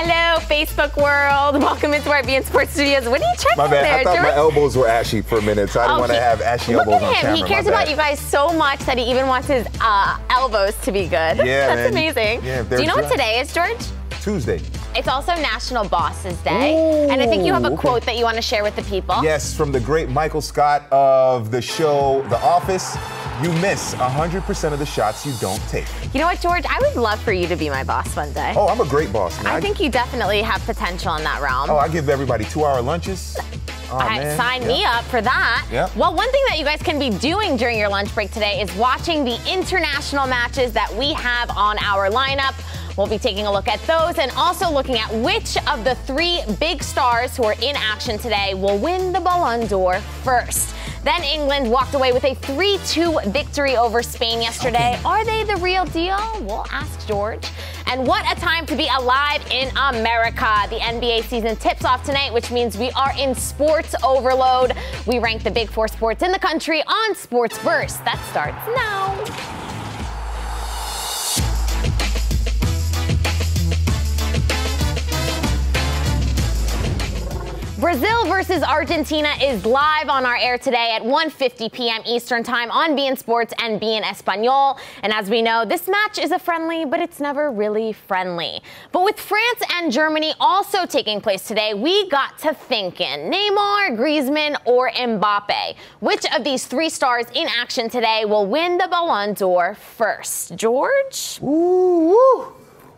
Hello, Facebook world. Welcome into our beIN Sports Studios. What are you checking my bad. there, I thought George? my elbows were ashy for a minute, so I didn't want to have ashy elbows on camera. Look at him. He cares about you guys so much that he even wants his elbows to be good. Yeah, That's amazing. Yeah, do you know what today is, George? Tuesday. It's also National Bosses Day. And I think you have a quote that you want to share with the people. Yes, from the great Michael Scott of the show The Office. You miss 100% of the shots you don't take. You know what, George? I would love for you to be my boss one day. Oh, I'm a great boss, man. I think you definitely have potential in that realm. Oh, I give everybody 2-hour lunches. Oh, man. Sign me up for that. Yeah. Well, one thing that you guys can be doing during your lunch break today is watching the international matches that we have on our lineup. We'll be taking a look at those and also looking at which of the 3 big stars who are in action today will win the Ballon d'Or first. Then England walked away with a 3-2 victory over Spain yesterday. Okay. Are they the real deal? We'll ask George. And what a time to be alive in America. The NBA season tips off tonight, which means we are in sports overload. We rank the big 4 sports in the country on Sports Burst. That starts now. Brazil versus Argentina is live on our air today at 1:50 p.m. Eastern Time on beIN Sports and beIN Español. And as we know, this match is a friendly, but it's never really friendly. But with France and Germany also taking place today, we got to thinking, Neymar, Griezmann, or Mbappé. Which of these 3 stars in action today will win the Ballon d'Or first? George? Ooh.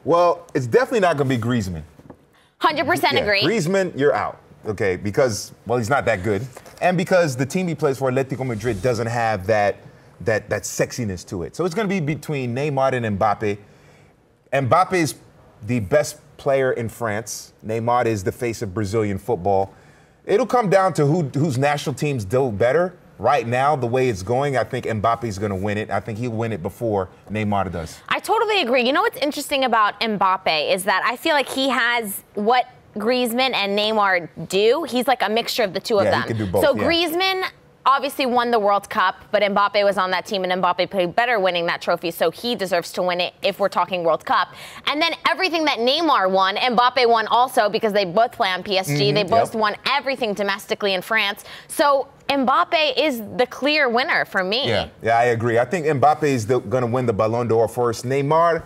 Well, it's definitely not going to be Griezmann. 100% agree. Griezmann, you're out. Okay, because, well, he's not that good. And because the team he plays for, Atletico Madrid, doesn't have that sexiness to it. So it's going to be between Neymar and Mbappé. Mbappé is the best player in France. Neymar is the face of Brazilian football. It'll come down to whose national teams do better. Right now, the way it's going, I think Mbappe's going to win it. I think he'll win it before Neymar does. I totally agree. You know what's interesting about Mbappé is that I feel like he has what Griezmann and Neymar do. He's like a mixture of the two of them. He can do both, so Griezmann obviously won the World Cup, but Mbappé was on that team, and Mbappé played better winning that trophy, so he deserves to win it if we're talking World Cup. And then everything that Neymar won, Mbappé won also because they both play on PSG. They both won everything domestically in France. So Mbappé is the clear winner for me. Yeah, I agree. I think Mbappé is going to win the Ballon d'Or first. Neymar,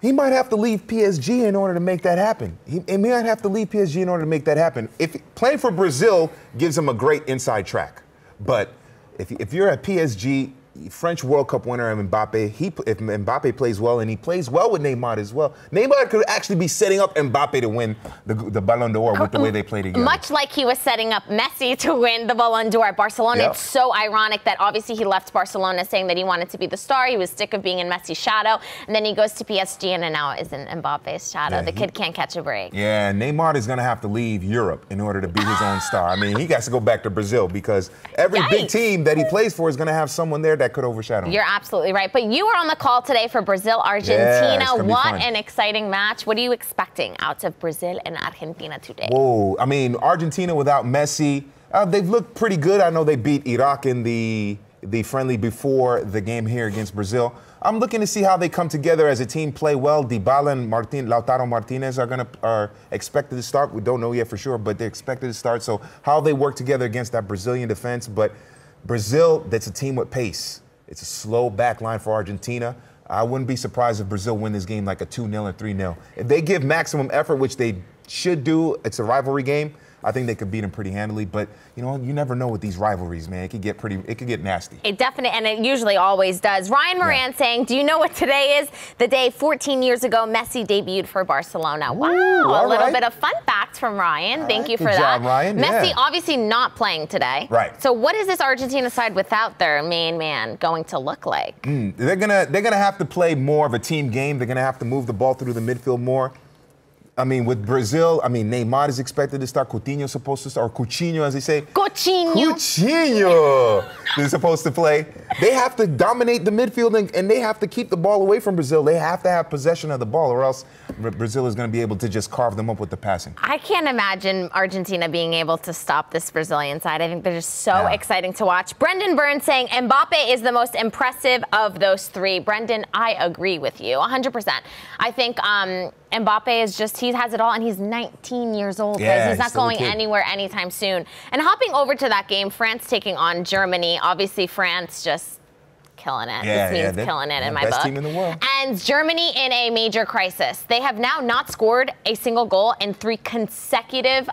he might have to leave PSG in order to make that happen. He might have to leave PSG in order to make that happen. If playing for Brazil gives him a great inside track. But if you're at PSG, French World Cup winner Mbappé, if Mbappé plays well, and he plays well with Neymar as well, Neymar could actually be setting up Mbappé to win the Ballon d'Or with the way they play together. Much like he was setting up Messi to win the Ballon d'Or at Barcelona. Yep. It's so ironic that obviously he left Barcelona saying that he wanted to be the star. He was sick of being in Messi's shadow. And then he goes to PSG and now is in Mbappe's shadow. The kid can't catch a break. Yeah, Neymar is going to have to leave Europe in order to be his own star. I mean, he has to go back to Brazil because every big team that he plays for is going to have someone there that could overshadow him. You're absolutely right. But you were on the call today for Brazil-Argentina. Yeah, what an exciting match. What are you expecting out of Brazil and Argentina today? Whoa. I mean, Argentina without Messi, they've looked pretty good. I know they beat Iraq in the friendly before the game here against Brazil. I'm looking to see how they come together as a team, play well. Dybala and Lautaro Martinez are expected to start. We don't know yet for sure, but they're expected to start. So how they work together against that Brazilian defense. But Brazil, that's a team with pace. It's a slow back line for Argentina. I wouldn't be surprised if Brazil win this game like a 2-0 or 3-0. If they give maximum effort, which they should do, it's a rivalry game, I think they could beat them pretty handily. But, you know, you never know with these rivalries, man. It could get nasty. It definitely, and it usually always does. Ryan Moran saying, do you know what today is? The day 14 years ago, Messi debuted for Barcelona. Wow, a little bit of fun facts from Ryan. Thank you for that. Good job, Ryan. Messi obviously not playing today. Right. So what is this Argentina side without their main man going to look like? They're gonna have to play more of a team game. They're gonna have to move the ball through the midfield more. I mean, with Brazil, I mean, Neymar is expected to start. Coutinho's supposed to start, or Coutinho, as they say. Coutinho is supposed to play. They have to dominate the midfield, and they have to keep the ball away from Brazil. They have to have possession of the ball, or else Brazil is going to be able to just carve them up with the passing. I can't imagine Argentina being able to stop this Brazilian side. I think they're just so exciting to watch. Brendan Burns saying Mbappé is the most impressive of those three. Brendan, I agree with you 100%. I think Mbappé is just, he has it all, and he's 19 years old. Yeah, he's not going anywhere anytime soon. And hopping over to that game, France taking on Germany. Obviously, France just killing it. Yeah, this means killing it in my book. Best team in the world. And Germany in a major crisis. They have now not scored a single goal in 3 consecutive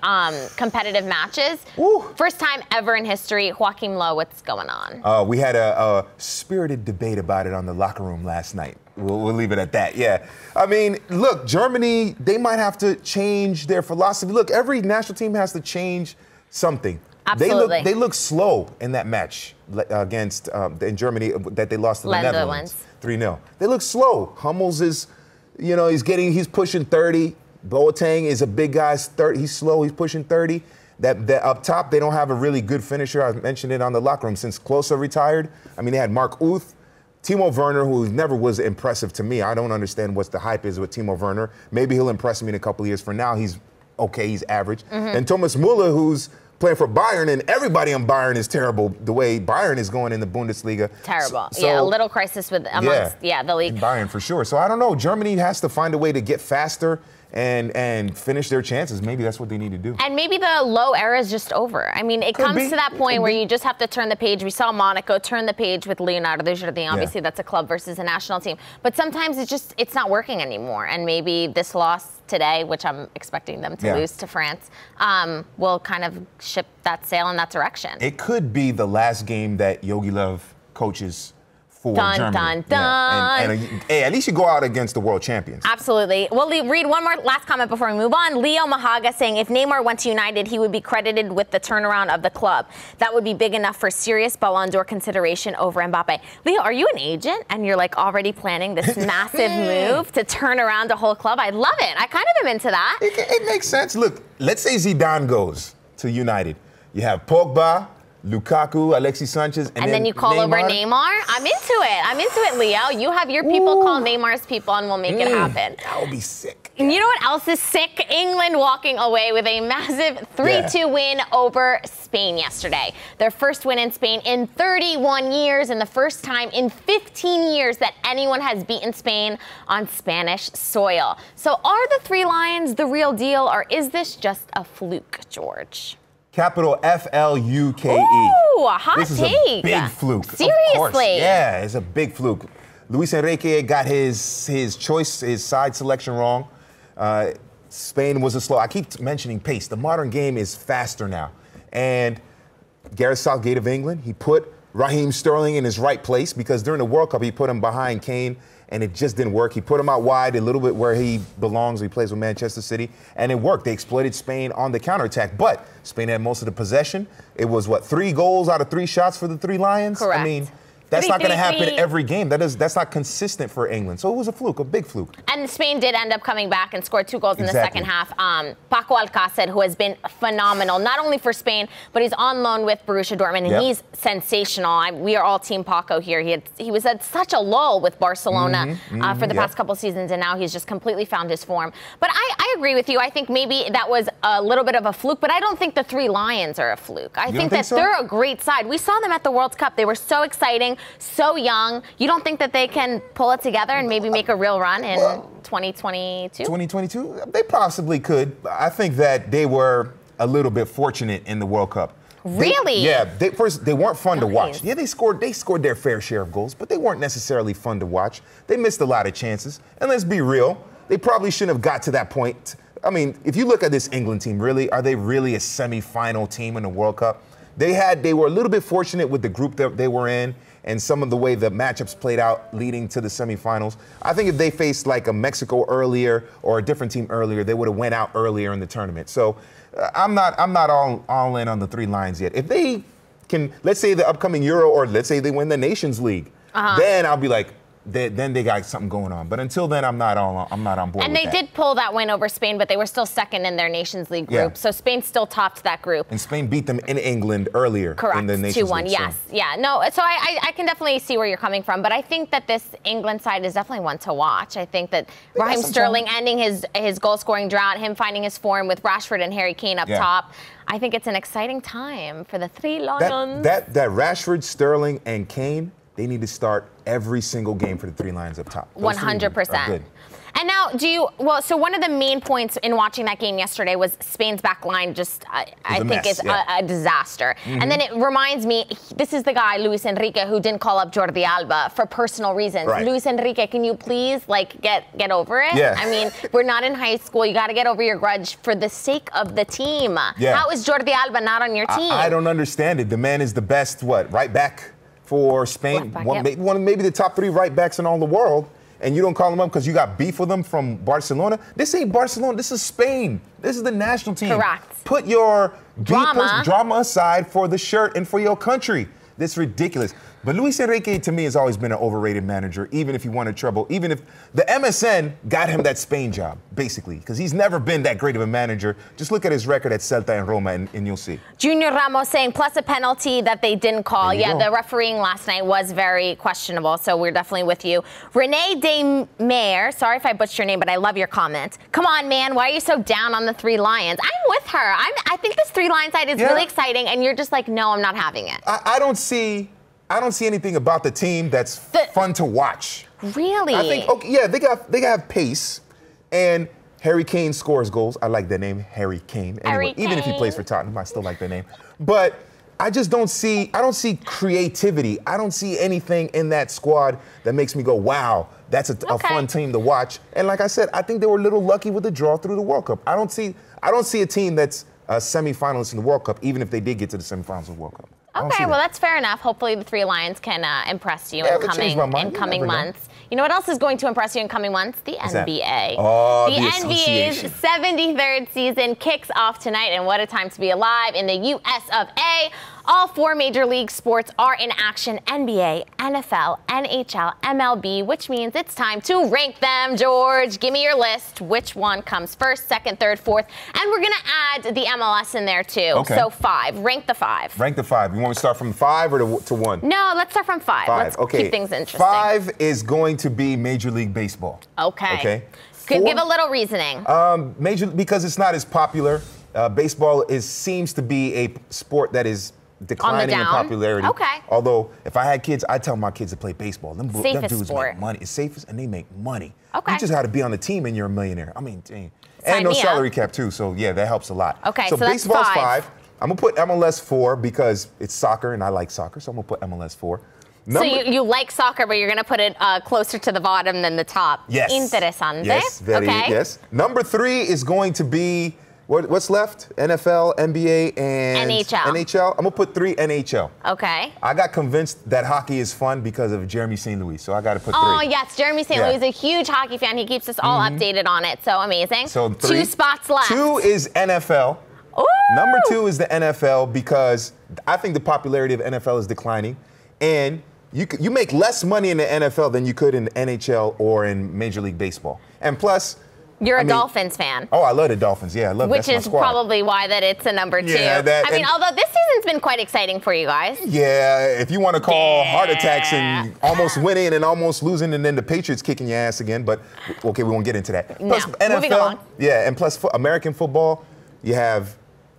competitive matches. Ooh. First time ever in history. Joachim Low, what's going on? We had a spirited debate about it on the locker room last night. We'll leave it at that, yeah. I mean, look, Germany, they might have to change their philosophy. Look, every national team has to change something. Absolutely. They look slow in that match against in Germany that they lost to the Netherlands 3-0. They look slow. Hummels is, he's pushing 30. Boateng is a big guy. He's slow. He's pushing 30. That up top, they don't have a really good finisher. I mentioned it on the locker room since Klose retired. I mean, they had Mark Uth, Timo Werner, who never was impressive to me. I don't understand what the hype is with Timo Werner. Maybe he'll impress me in a couple of years. For now, he's okay. He's average. And Thomas Müller, who's playing for Bayern, and everybody on Bayern is terrible the way Bayern is going in the Bundesliga. Terrible. So, a little crisis amongst the league. Bayern for sure. So I don't know. Germany has to find a way to get faster and finish their chances. Maybe that's what they need to do. And maybe the low era is just over. I mean, it comes to that point where you just have to turn the page. We saw Monaco turn the page with Leonardo Jardim. Obviously, that's a club versus a national team. But sometimes it's not working anymore. And maybe this loss today, which I'm expecting them to lose to France, will kind of ship that sail in that direction. It could be the last game that Yogi Löw coaches for Germany. And hey, at least you go out against the world champions. Absolutely. We'll read one more last comment before we move on. Leo Mahaga saying if Neymar went to United, he would be credited with the turnaround of the club. That would be big enough for serious Ballon d'Or consideration over Mbappé. Leo, are you an agent and you're like already planning this massive move to turn around the whole club? I love it. I kind of am into that. It makes sense. Look, let's say Zidane goes to United. You have Pogba, Lukaku, Alexis Sanchez, and then you call over Neymar. I'm into it, Leo. You have your people call Neymar's people, and we'll make it happen. That would be sick. And you know what else is sick? England walking away with a massive 3-2 win over Spain yesterday. Their first win in Spain in 31 years, and the first time in 15 years that anyone has beaten Spain on Spanish soil. So are the 3 Lions the real deal, or is this just a fluke, George? Capital F-L-U-K-E. Ooh, a hot take. This is a big fluke. Seriously? Yeah, it's a big fluke. Luis Enrique got his choice, his side selection wrong. Spain was a slow. I keep mentioning pace. The modern game is faster now. And Gareth Southgate of England, he put Raheem Sterling in his right place because during the World Cup, he put him behind Kane, and it just didn't work. He put him out wide a little bit where he belongs. He plays with Manchester City, and it worked. They exploited Spain on the counterattack, but Spain had most of the possession. It was, 3 goals out of 3 shots for the 3 Lions? Correct. I mean, that's not going to happen every game. That's not consistent for England. So it was a fluke, a big fluke. And Spain did end up coming back and scored 2 goals in the second half. Paco Alcácer, who has been phenomenal, not only for Spain, but he's on loan with Borussia Dortmund, and he's sensational. We are all Team Paco here. He was at such a lull with Barcelona for the past couple seasons, and now he's just completely found his form. But I agree with you. I think maybe that was a little bit of a fluke, but I don't think the 3 Lions are a fluke. I think that they're a great side. We saw them at the World Cup. They were so exciting, so young. You don't think that they can pull it together and maybe make a real run in 2022? 2022? They possibly could. I think that they were a little bit fortunate in the World Cup. Really? They weren't fun to watch. Yeah, they scored their fair share of goals, but they weren't necessarily fun to watch. They missed a lot of chances. And let's be real, they probably shouldn't have got to that point. I mean, if you look at this England team, are they really a semi-final team in the World Cup? They were a little bit fortunate with the group that they were in and some of the way the matchups played out leading to the semifinals. I think if they faced like a Mexico earlier or a different team earlier, they would have went out earlier in the tournament. So I'm not all in on the 3 Lions yet. If they can, let's say the upcoming Euro, or let's say they win the Nations League, then I'll be like, then they got something going on. But until then, I'm not on board. And they did pull that win over Spain, but they were still second in their Nations League group. So Spain still topped that group. And Spain beat them in England earlier. Correct. In the Nations League. 2-1. Yes. So. Yeah. No. So I can definitely see where you're coming from, but I think that this England side is definitely one to watch. I think that Raheem Sterling ending his goal scoring drought, him finding his form with Rashford and Harry Kane up top. I think it's an exciting time for the 3 Lions. That Rashford, Sterling, and Kane, they need to start every single game for the 3 Lions up top. 100%. And now, so one of the main points in watching that game yesterday was Spain's back line just, I think, is a disaster. And then it reminds me, this is the guy, Luis Enrique, who didn't call up Jordi Alba for personal reasons. Right. Luis Enrique, can you please, like, get over it? Yeah. I mean, we're not in high school. You got to get over your grudge for the sake of the team. Yeah. How is Jordi Alba not on your team? I don't understand it. The man is the best, right back for Spain. Maybe the top 3 right backs in all the world. And you don't call them up because you got beef with them from Barcelona. This ain't Barcelona. This is Spain. This is the national team. Correct. Put your drama aside for the shirt and for your country. This is ridiculous. But Luis Enrique, to me, has always been an overrated manager, even if he wanted trouble, even if the MSN got him that Spain job, basically, because he's never been that great of a manager. Just look at his record at Celta and Roma, and you'll see. Junior Ramos saying, plus a penalty that they didn't call. Yeah, the refereeing last night was very questionable, so we're definitely with you. Renee Desmaire, sorry if I butchered your name, but I love your comment. Come on, man, why are you so down on the 3 Lions? I'm with her. I think this 3 Lion side is really exciting, and you're just like, no, I'm not having it. I don't see anything about the team that's fun to watch. Really? I think, they got pace, and Harry Kane scores goals. I like that name, Harry Kane. Anyway, even if he plays for Tottenham, I still like that name. But I just don't see creativity. I don't see anything in that squad that makes me go, wow, that's a fun team to watch. And like I said, I think they were a little lucky with the draw through the World Cup. I don't see a team that's a semifinalist in the World Cup, even if they did get to the semifinals of the World Cup. Okay, well, that's fair enough. Hopefully the 3 Lions can impress you in coming months. You know what else is going to impress you in coming months? The NBA. Oh, the NBA's 73rd season kicks off tonight, and what a time to be alive in the US of A. All 4 major league sports are in action: NBA, NFL, NHL, MLB, which means it's time to rank them. George, give me your list. Which one comes first, second, third, fourth? And we're going to add the MLS in there, too. Okay. So 5. Rank the 5. Rank the 5. You want me to start from 5 or to 1? No, let's start from 5. Let's keep things interesting. 5 is going to be Major League Baseball. Okay. Give a little reasoning. Because it's not as popular. Baseball seems to be a sport that is declining in popularity. Okay. Although, if I had kids, I'd tell my kids to play baseball. Them dudes sport. make money. It's safest, and they make money. Okay. You just got to be on the team, and you're a millionaire. I mean, dang. And no salary cap, too. So, yeah, that helps a lot. Okay, so baseball's that's 5. I'm going to put MLS 4 because it's soccer, and I like soccer. So I'm going to put MLS 4. So you like soccer, but you're going to put it closer to the bottom than the top. Yes. Interesante. Yes, yes. Number 3 is going to be, what's left? NFL, NBA, and NHL. I'm going to put 3 NHL. Okay. I got convinced that hockey is fun because of Jeremy St. Louis, so I got to put 3. Oh, yes. Jeremy St. Louis is a huge hockey fan. He keeps us all updated on it. So amazing. So 3. 2 spots left. 2 is NFL. Ooh. Number 2 is the NFL because I think the popularity of NFL is declining. And you make less money in the NFL than you could in the NHL or in Major League Baseball. And plus, you're a Dolphins fan. Oh, I love the Dolphins. Yeah, I love Which is probably why that it's a number 2. Yeah, although this season's been quite exciting for you guys. Yeah, if you want to call heart attacks and almost winning and almost losing and then the Patriots kicking your ass again, but okay, we won't get into that. Plus NFL, moving along. Yeah, and plus American football, you have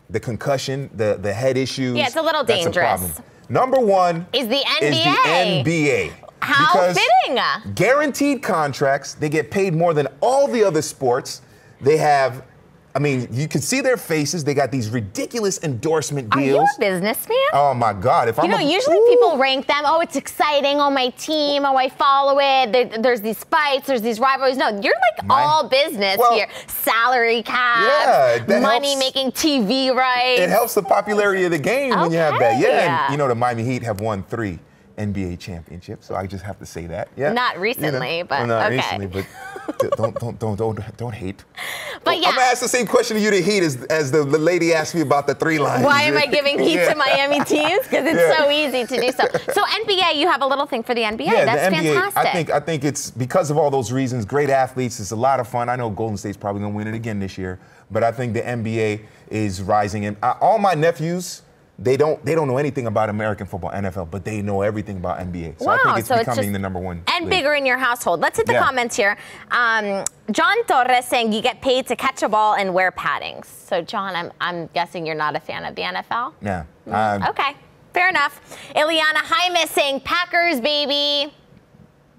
the concussion, the head issues. Yeah, it's a little dangerous. Number 1 is the NBA. How fitting. Guaranteed contracts. They get paid more than all the other sports. They have, you can see their faces. They got these ridiculous endorsement deals. Are you a businessman? Oh, my God. Usually people rank them. Oh, it's exciting. Oh, my team. Oh, I follow it. There's these fights. There's these rivalries. No, you're like all business here. Salary cap, money making TV rights. It helps the popularity of the game when you have that. Yeah, and the Miami Heat have won 3 NBA championships, so I just have to say that. Yeah, not recently, but not okay. recently, but don't hate. But yeah, I'm gonna ask the same question to you to Heat as the lady asked me about the 3 Lions. Why am I giving heat to Miami teams? Because it's so easy to do so. So NBA, you have a little thing for the NBA. Yeah, that's the NBA, fantastic. I think it's because of all those reasons. Great athletes. It's a lot of fun. I know Golden State's probably gonna win it again this year, but I think the NBA is rising. And all my nephews, they don't know anything about American football, NFL, but they know everything about NBA. So I think it's becoming the number 1 and league. Bigger in your household. Let's hit the comments here. John Torres saying you get paid to catch a ball and wear paddings. So John, I'm guessing you're not a fan of the NFL? Yeah. Okay, fair enough. Ileana Jaime saying Packers, baby.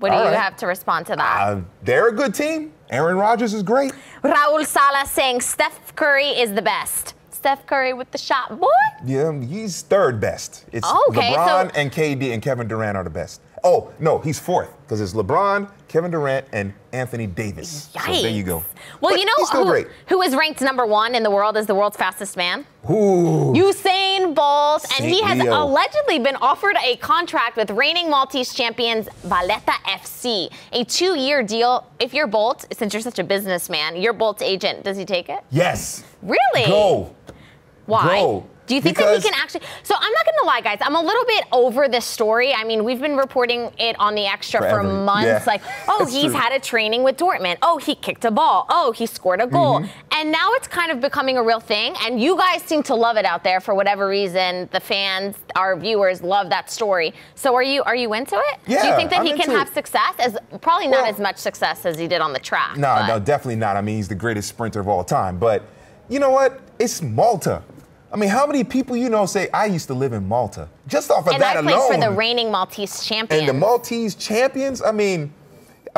What do you have to respond to that? They're a good team, Aaron Rodgers is great. Raul Salas saying Steph Curry is the best. Steph Curry with the shot, boy. Yeah, he's third best. It's okay, LeBron and KD and Kevin Durant are the best. Oh, no, he's fourth because it's LeBron, Kevin Durant, and Anthony Davis. Yikes. So there you go. Well, but you know who is ranked #1 in the world as the world's fastest man? Ooh. Usain Bolt. And he has Leo. allegedly been offered a contract with reigning Maltese champions Valletta FC. A 2-year deal. If you're Bolt, since you're such a businessman, you're Bolt's agent. Does he take it? Yes. Really? Go. Why? Go. Do you think that he can actually? So I'm not going to lie, guys. I'm a little bit over this story. I mean, we've been reporting it on the Extra for months. Yeah. Like, oh, he's true. had a training with Dortmund. Oh, he kicked a ball. Oh, he scored a goal. And now it's kind of becoming a real thing. And you guys seem to love it out there for whatever reason. The fans, our viewers, love that story. So are you into it? Yeah, Do you think that I'm he can into have it. success? Probably not as much success as he did on the track. No, definitely not. I mean, he's the greatest sprinter of all time. But you know what? It's Malta. I mean, how many people say, I used to live in Malta? Just off of that alone. And I played for the reigning Maltese champions. And the Maltese champions, I mean,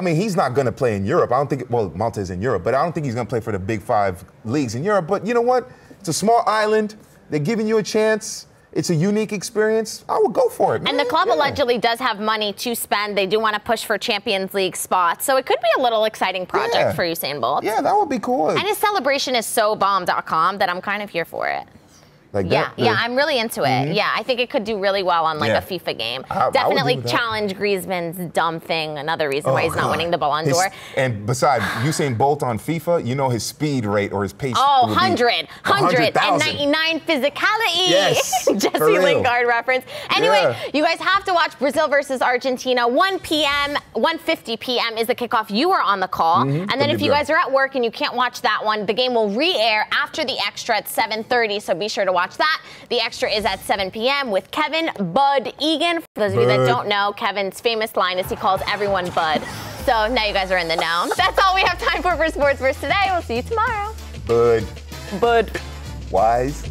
he's not going to play in Europe. I don't think, well, Malta is in Europe, but I don't think he's going to play for the big 5 leagues in Europe. But you know what? It's a small island. They're giving you a chance. It's a unique experience. I would go for it, man. And the club allegedly does have money to spend. They do want to push for Champions League spots. So it could be a little exciting project for Usain Bolt. Yeah, that would be cool. And his celebration is so bomb.com that I'm kind of here for it. Like that? Yeah, I'm really into it. Yeah, I think it could do really well on like a FIFA game. Definitely challenge Griezmann's dumb thing. Another reason why he's not winning the Ballon d'Or. And besides, Usain Bolt on FIFA, you know his speed rate or his pace. Oh, 199 physicality. Yes, Jesse Lingard reference. Anyway, you guys have to watch Brazil versus Argentina. 1 p.m., 1:50 p.m. is the kickoff. You are on the call. And then if you guys are at work and you can't watch that one, the game will re-air after the Extra at 7:30. So be sure to watch that. The Extra is at 7 p.m. with Kevin Bud Egan. For those of you that don't know, Kevin's famous line is he calls everyone Bud. So now you guys are in the know. That's all we have time for Sports Verse today. We'll see you tomorrow. Bud. Bud. Wise.